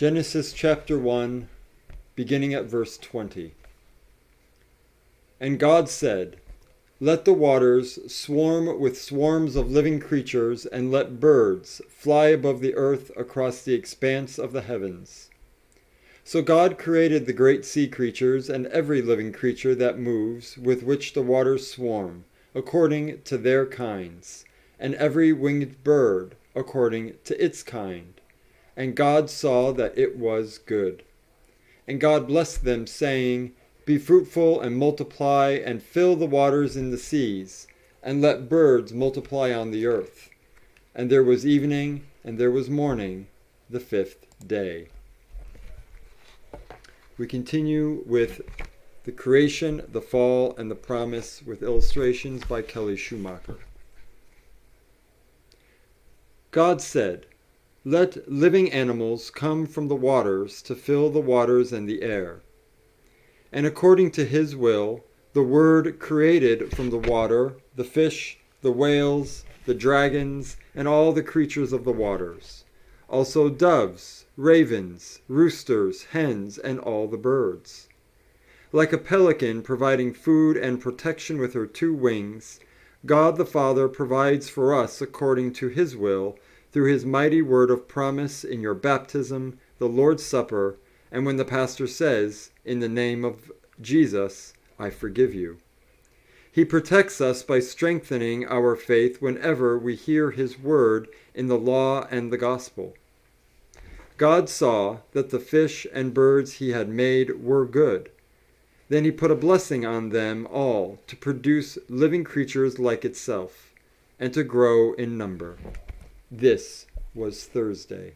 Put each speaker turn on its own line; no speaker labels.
Genesis chapter 1, beginning at verse 20. And God said, "Let the waters swarm with swarms of living creatures, and let birds fly above the earth across the expanse of the heavens." So God created the great sea creatures and every living creature that moves, with which the waters swarm, according to their kinds, and every winged bird according to its kind. And God saw that it was good. And God blessed them, saying, "Be fruitful and multiply, and fill the waters in the seas, and let birds multiply on the earth." And there was evening, and there was morning, the fifth day. We continue with the creation, the fall, and the promise with illustrations by Kelly Schumacher. God said, "Let living animals come from the waters to fill the waters and the air." And according to his will, the Word created from the water the fish, the whales, the dragons, and all the creatures of the waters. Also doves, ravens, roosters, hens, and all the birds. Like a pelican providing food and protection with her two wings, God the Father provides for us according to his will through his mighty word of promise in your baptism, the Lord's Supper, and when the pastor says, "In the name of Jesus, I forgive you." He protects us by strengthening our faith whenever we hear his word in the law and the gospel. God saw that the fish and birds he had made were good. Then he put a blessing on them all to produce living creatures like itself, and to grow in number. This was Thursday.